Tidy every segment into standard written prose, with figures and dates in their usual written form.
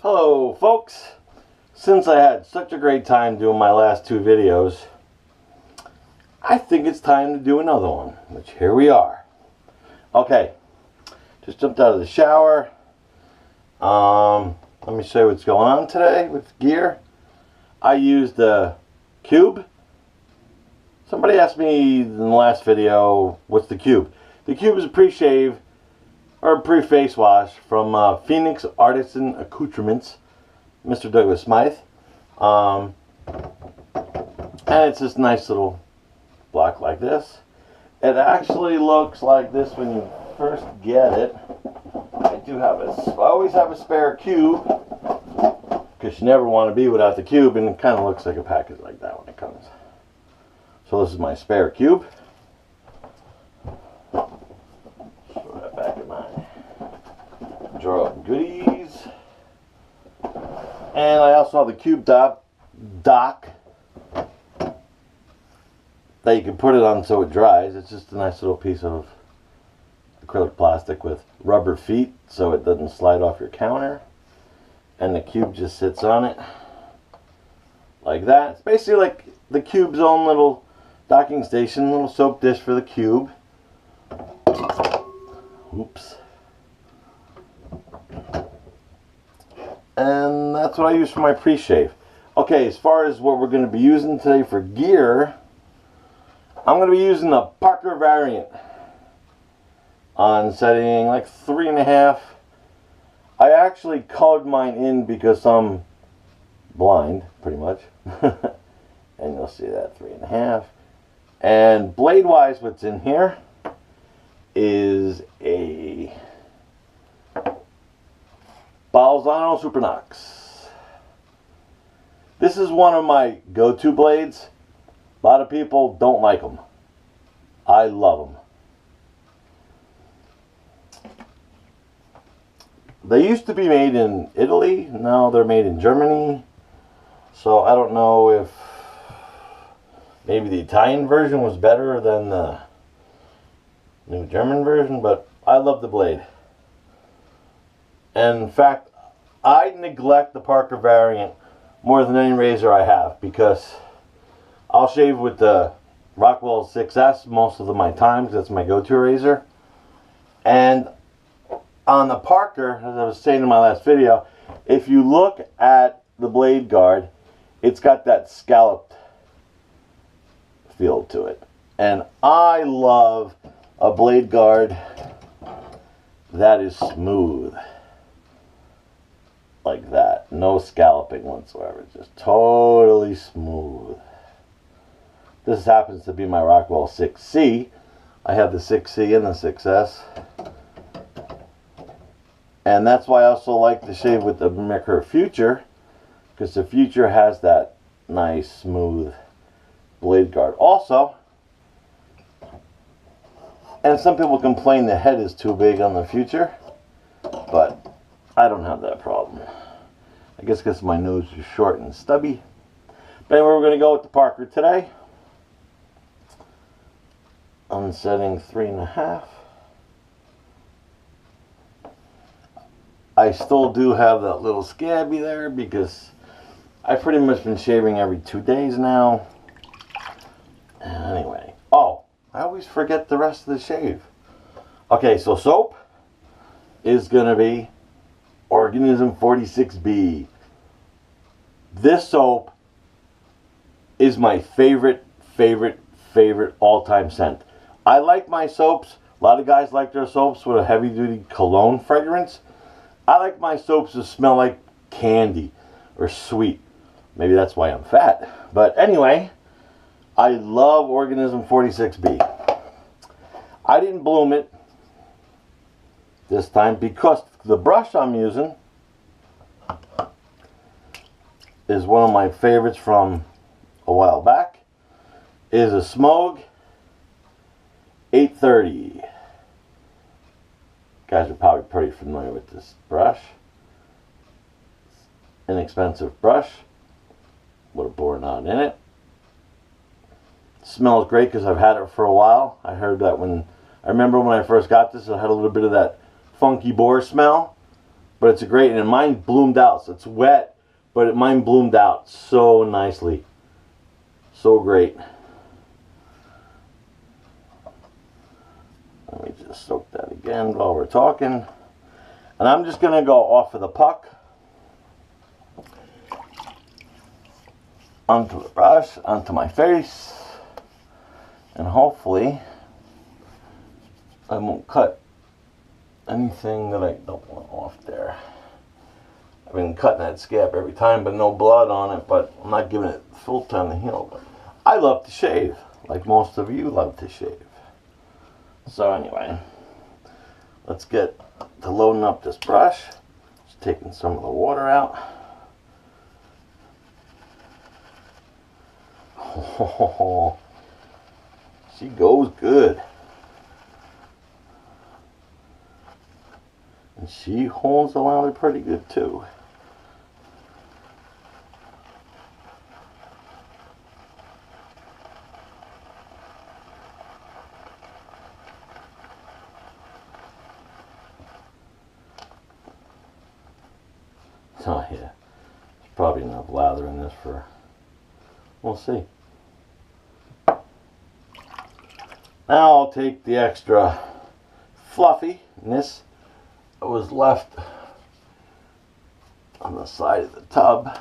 Hello folks, since I had such a great time doing my last two videos, I think it's time to do another one, which here we are. Okay, just jumped out of the shower. Let me show you what's going on today with gear. I used the Cube. Somebody asked me in the last video, what's the Cube? The Cube is a pre-shave or pre-face wash from Phoenix Artisan Accoutrements, Mr. Douglas Smythe. And it's this nice little block like this. It actually looks like this when you first get it. I always have a spare Cube, because you never want to be without the Cube, and it kind of looks like a package like that when it comes. So this is my spare Cube. Throw that back in my drawer of goodies. And I also have the Cube dock that you can put it on so it dries. It's just a nice little piece of acrylic plastic with rubber feet so it doesn't slide off your counter. And the Cube just sits on it like that. It's basically like the Cube's own little docking station, little soap dish for the Cube. Oops. And that's what I use for my pre-shave. Okay, as far as what we're going to be using today for gear, I'm going to be using the Parker variant on setting like 3.5. I actually colored mine in because I'm blind, pretty much. And you'll see that 3.5. And blade-wise, what's in here is a Balzano Supernox. This is one of my go-to blades. A lot of people don't like them. I love them. They used to be made in Italy. Now they're made in Germany. So I don't know if maybe the Italian version was better than the new German version, but I love the blade. And in fact, I neglect the Parker variant more than any razor I have, because I'll shave with the Rockwell 6S most of my time, because that's my go-to razor. And on the Parker, as I was saying in my last video, if you look at the blade guard, it's got that scalloped feel to it. And I love a blade guard that is smooth. Like that. No scalloping whatsoever. Just totally smooth. This happens to be my Rockwell 6C. I have the 6C and the 6S. And that's why I also like to shave with the Merkur Future, because the Future has that nice smooth blade guard also. And some people complain the head is too big on the Future, but I don't have that problem. I guess because my nose is short and stubby. But anyway, we're going to go with the Parker today. I'm setting 3.5. I still do have that little scabby there because I've pretty much been shaving every 2 days now. Anyway. Oh, I always forget the rest of the shave. Okay, so soap is going to be Organism 46B. This soap is my favorite all-time scent. I like my soaps. A lot of guys like their soaps with a heavy-duty cologne fragrance. I like my soaps to smell like candy or sweet. Maybe that's why I'm fat. But anyway, I love Organism 46B. I didn't bloom it this time because the brush I'm using is one of my favorites from a while back. It is a Smog 830. Guys are probably pretty familiar with this brush. Inexpensive brush with a bore knot in it. Smells great because I've had it for a while. I remember when I first got this, it had a little bit of that funky boar smell. But it's a great, and mine bloomed out. So it's wet, but mine bloomed out so nicely. So great. Let me just soak that again while we're talking. And I'm just going to go off of the puck onto the brush, onto my face, and hopefully I won't cut anything that I don't want off there. I've been cutting that scab every time, but no blood on it, but I'm not giving it full time to heal. But I love to shave, like most of you love to shave. So anyway, let's get to loading up this brush. Just taking some of the water out. Oh, she goes good. And she holds the lather pretty good too. Oh yeah, there's probably enough lather in this for, we'll see. Now I'll take the extra fluffiness that was left on the side of the tub.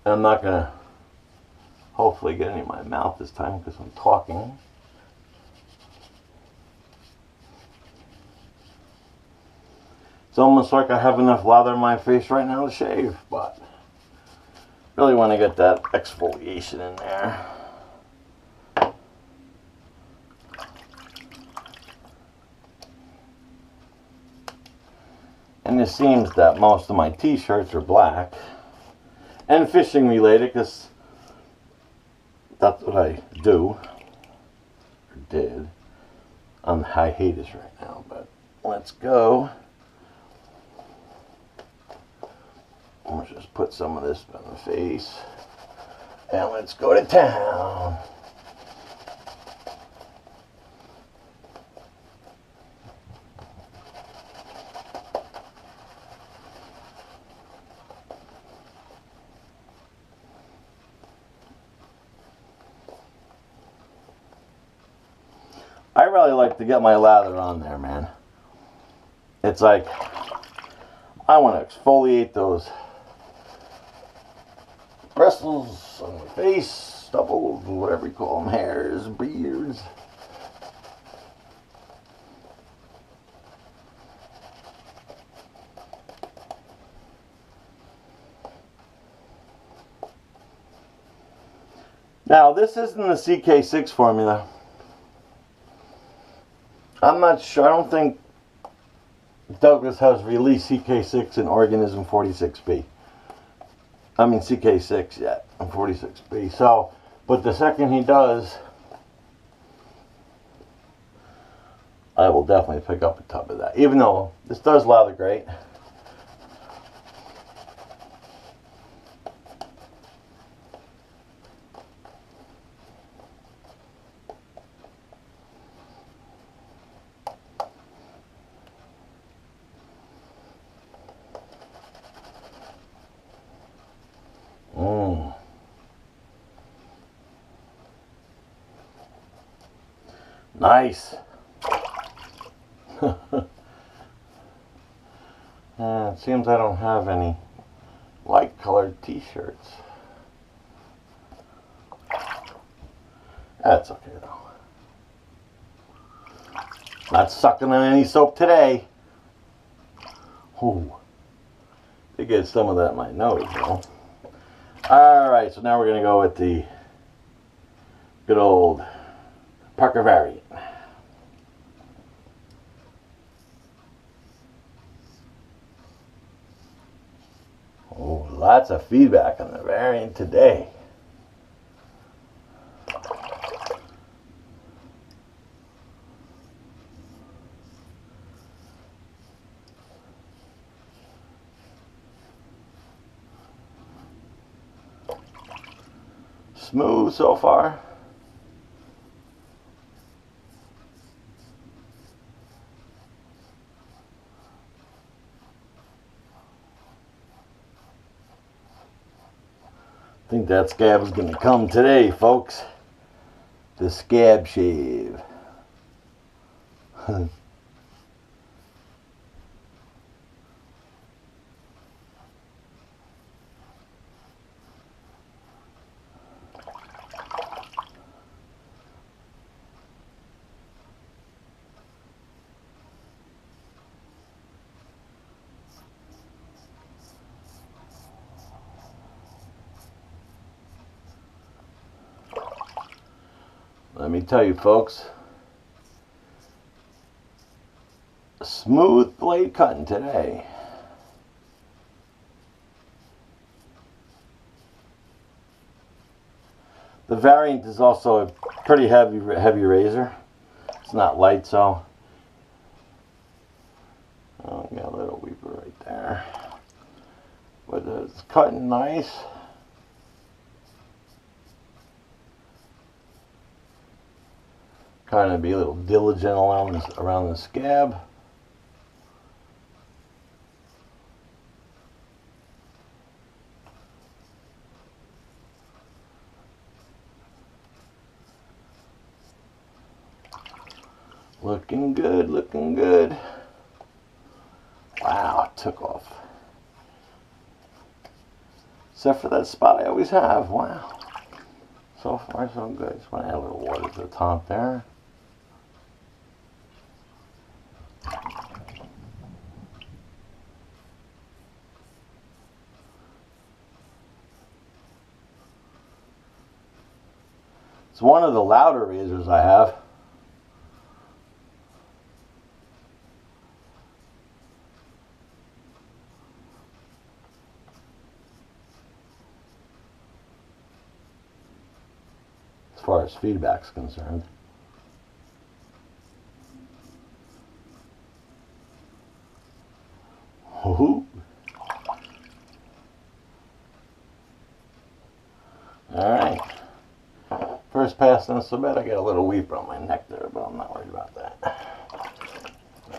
And I'm not going to hopefully get any in my mouth this time because I'm talking. It's almost like I have enough lather in my face right now to shave, but really want to get that exfoliation in there. And it seems that most of my t-shirts are black and fishing related because that's what I do, or did. I'm hiatus right now, but let's go. Let's just put some of this on the face and let's go to town. I really like to get my lather on there, man. It's like I want to exfoliate those bristles on my face, stubbles, whatever you call them, hairs, beards. Now, this isn't the CK6 formula. I'm not sure. I don't think Douglas has released CK6 in Organism 46B. I mean CK6 yet, in 46B. So, but the second he does, I will definitely pick up a tub of that. Even though this does lather great. Nice. It seems I don't have any light colored t-shirts. That's okay though. Not sucking on any soap today. Ooh. Did get some of that in my nose though. Alright, so now we're going to go with the good old Parker variant. Oh, lots of feedback on the variant today. Smooth so far. think that scab is going to come today, folks. The scab shave. Let me tell you, folks, smooth blade cutting today. The Variant is also a pretty heavy razor. It's not light, so oh, got a little weeper right there, but it's cutting nice. Kind of be a little diligent around the scab. Looking good, looking good. Wow, it took off. Except for that spot I always have. Wow. So far, so good. Just want to add a little water to the top there. It's one of the louder razors I have. As far as feedback's concerned. All right. First pass not so bad. I got a little weeper on my neck there, but I'm not worried about that.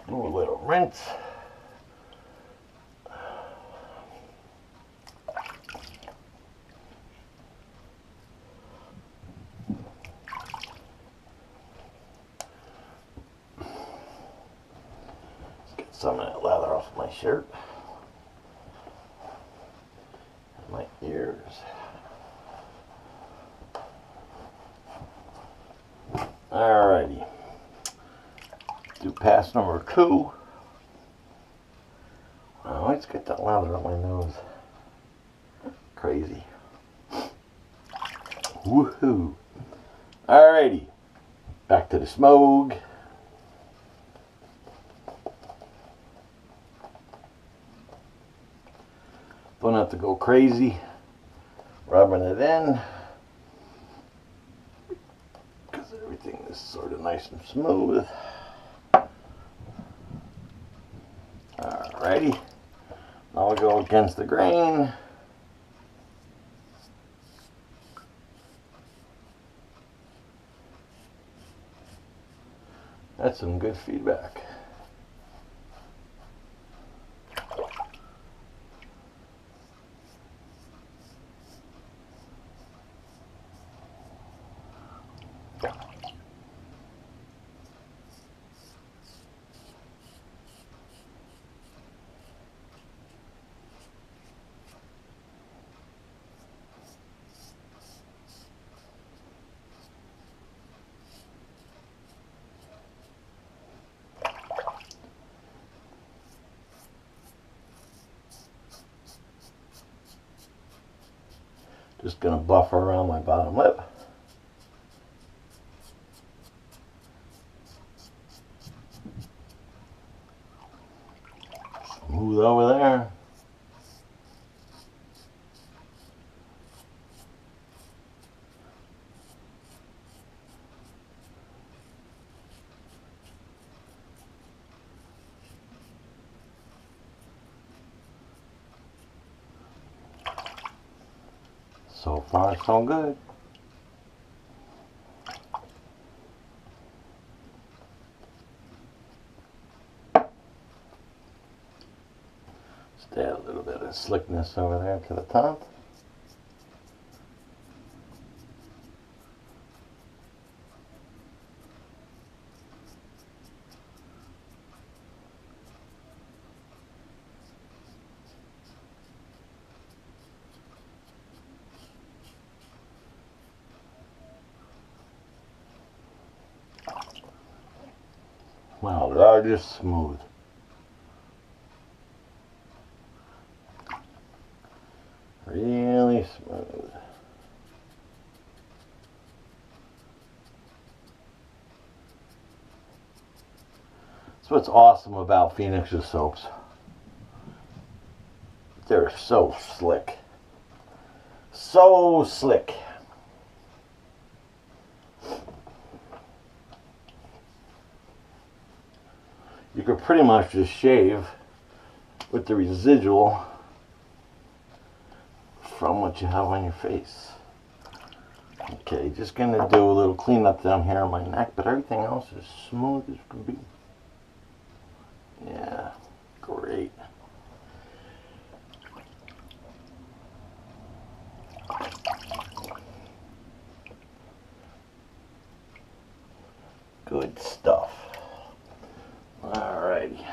A little rinse. Get some of that leather off my shirt. And my ears. Alrighty. Do pass number 2. Oh, let's get that leather on my nose. Crazy. Woohoo. Alrighty. Back to the smoke. Don't have to go crazy rubbing it in, because everything is sort of nice and smooth. Alrighty. Now we'll go against the grain. That's some good feedback. Just going to buffer around my bottom lip. Smooth over there. So far, so good. Just add a little bit of slickness over there to the top. Wow, that is smooth. Really smooth. That's what's awesome about Phoenix's soaps. They're so slick. So slick. You could pretty much just shave with the residual from what you have on your face. Okay, just gonna do a little cleanup down here on my neck, but everything else is smooth as can be. Yeah, great. Good stuff. Alrighty.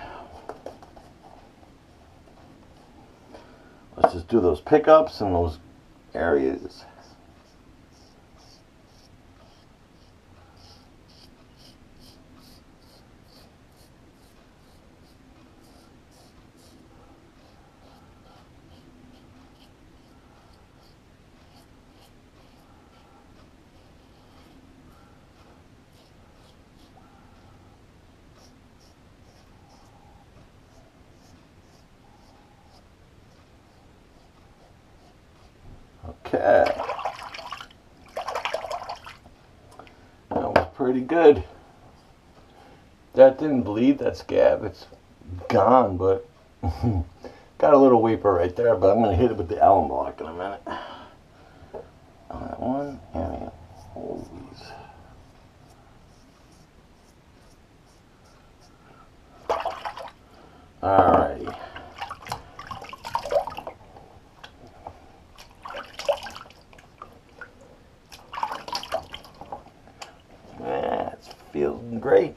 Let's just do those pickups and those areas. Okay. That was pretty good. That didn't bleed, that scab. It's gone, but got a little weeper right there, but I'm going to hit it with the alum block in a minute. On that one, and hold these. Alrighty. That's feeling great.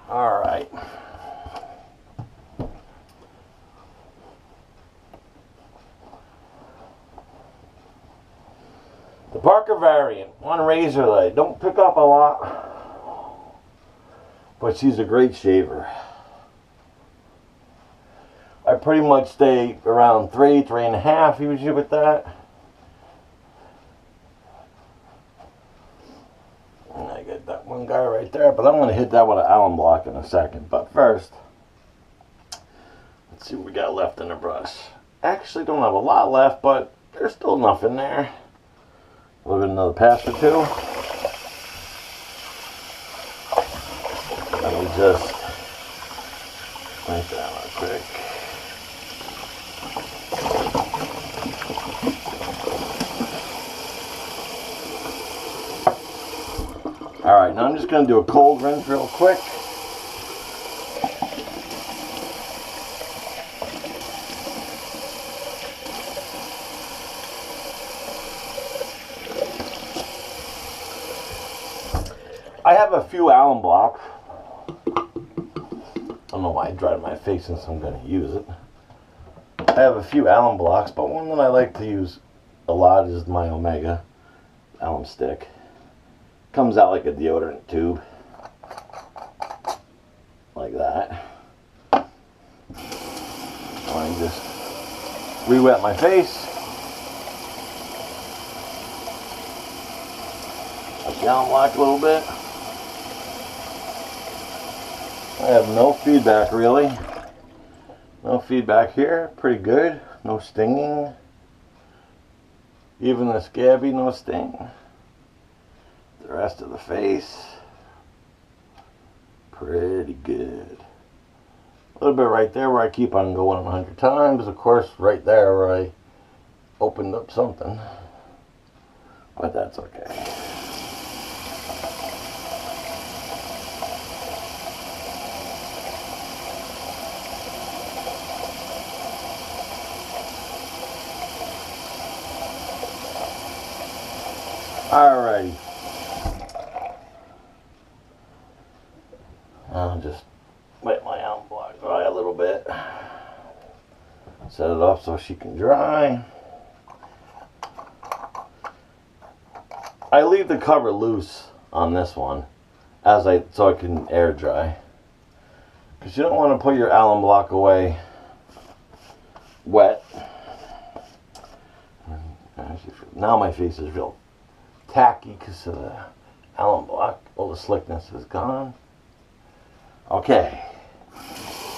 Alright. The Parker variant, one razor that I don't pick up a lot, but she's a great shaver. I pretty much stay around 3.5 usually with that. And I get that one guy right there, but I'm going to hit that with an alum block in a second. But first, let's see what we got left in the brush. Actually don't have a lot left, but there's still enough in there. A little bit another pass or two. Let me just make that one quick. Alright, now I'm just going to do a cold rinse real quick. I have a few alum blocks. I don't know why I dried my face since I'm going to use it. I have a few alum blocks, but one that I like to use a lot is my Omega alum stick. Comes out like a deodorant tube. Like that. I just re-wet my face. Up the alum block a little bit. I have no feedback really. No feedback here. Pretty good. No stinging. Even the scabby, no sting. The rest of the face, pretty good. A little bit right there where I keep on going 100 times. Of course, right there where I opened up something. But that's okay. Alrighty. I'll just wet my alum block dry a little bit. Set it off so she can dry. I leave the cover loose on this one so it can air dry, because you don't want to put your alum block away wet. Now my face is real tacky because of the alum block. All the slickness is gone. Okay,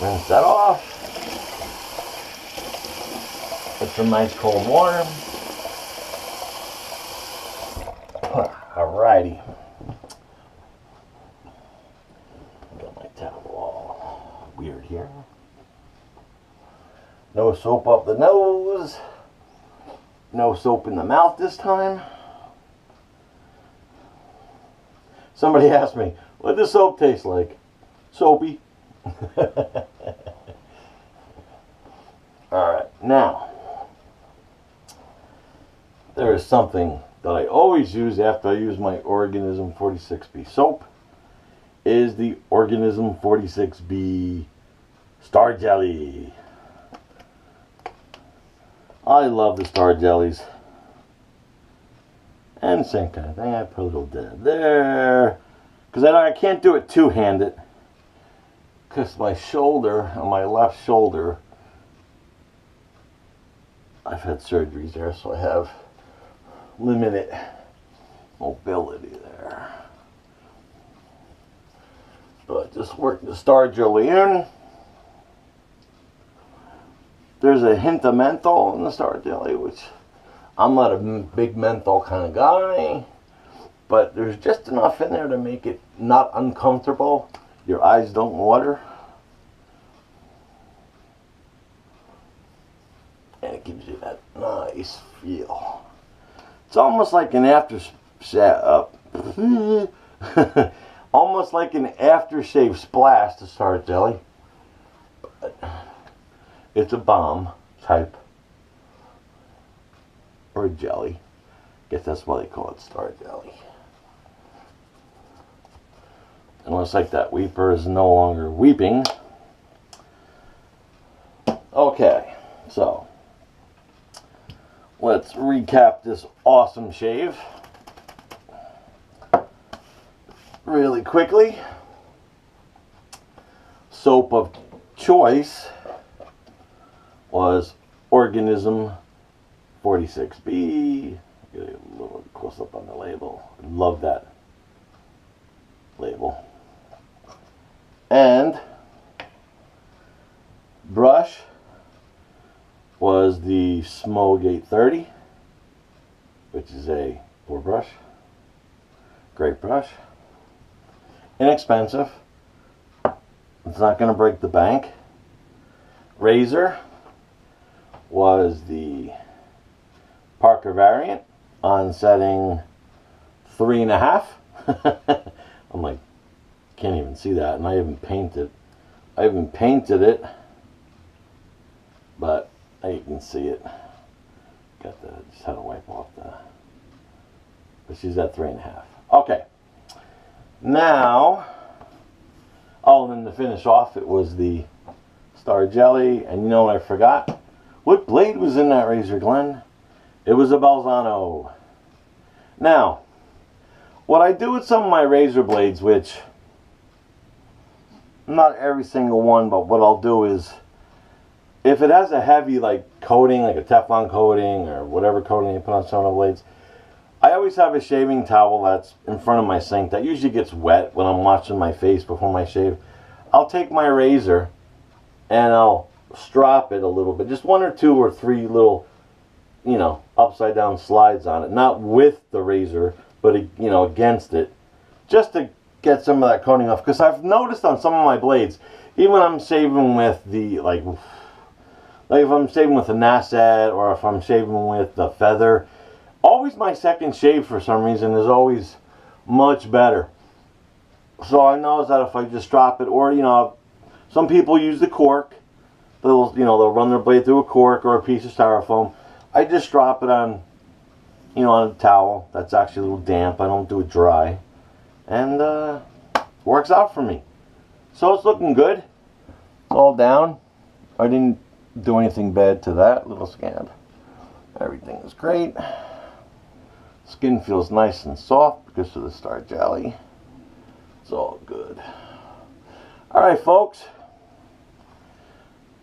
rinse that off. Get some nice cold water. Alrighty. Got my towel all weird here. No soap up the nose. No soap in the mouth this time. Somebody asked me, what does soap taste like? Soapy. Alright, now, there is something that I always use after I use my Organism 46B soap, is the Organism 46B Star Jelly. I love the Star Jellies. And same kind of thing, I put a little dab there, because I can't do it two-handed, because my shoulder, on my left shoulder, I've had surgeries there, so I have limited mobility there. But just work the Star Jelly in. There's a hint of menthol in the Star Jelly, which I'm not a big menthol kind of guy, but there's just enough in there to make it not uncomfortable. Your eyes don't water. And it gives you that nice feel. It's almost like an almost like an aftershave splash to Star Jelly. But it's a balm type, or a jelly. I guess that's why they call it Star Jelly. And looks like that weeper is no longer weeping. Okay, so let's recap this awesome shave really quickly. Soap of choice was Organism 46B. Get a little close up on the label. I love that label. And brush was the Smog 830, which is a 4 brush. Great brush. Inexpensive. It's not going to break the bank. Razor was the Parker variant on setting 3.5. I'm like, can't even see that, and I haven't painted it, but now you can see it. Just had to wipe off but she's at 3.5. Okay, now, oh, and then to finish off, it was the Star Jelly, and you know what I forgot? What blade was in that razor, Glenn? It was a Balzano. Now, what I do with some of my razor blades, which not every single one, but what I'll do is, if it has a heavy like coating, like a Teflon coating or whatever coating you put on some of the blades, I always have a shaving towel that's in front of my sink that usually gets wet when I'm washing my face before my shave. I'll take my razor and I'll strop it a little bit, just 1 or 2 or 3 little, you know, upside down slides on it, not with the razor, but you know, against it, just to get some of that coating off. Because I've noticed on some of my blades, even when I'm shaving with the like if I'm shaving with a Nasset, or if I'm shaving with the Feather, always my second shave for some reason is always much better. So I know that if I just drop it, or you know, some people use the cork. They'll run their blade through a cork or a piece of styrofoam. I just drop it on, you know, on a towel that's actually a little damp. I don't do it dry, and works out for me. So it's looking good. It's all down. I didn't do anything bad to that little scab. Everything is great. Skin feels nice and soft because of the star jelly. It's all good. Alright folks,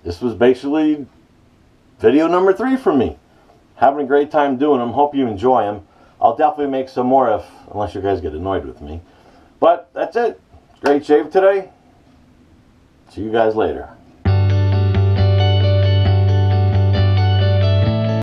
this was basically video number 3 for me. Having a great time doing them. Hope you enjoy them. I'll definitely make some more unless you guys get annoyed with me. But that's it. Great shave today. See you guys later.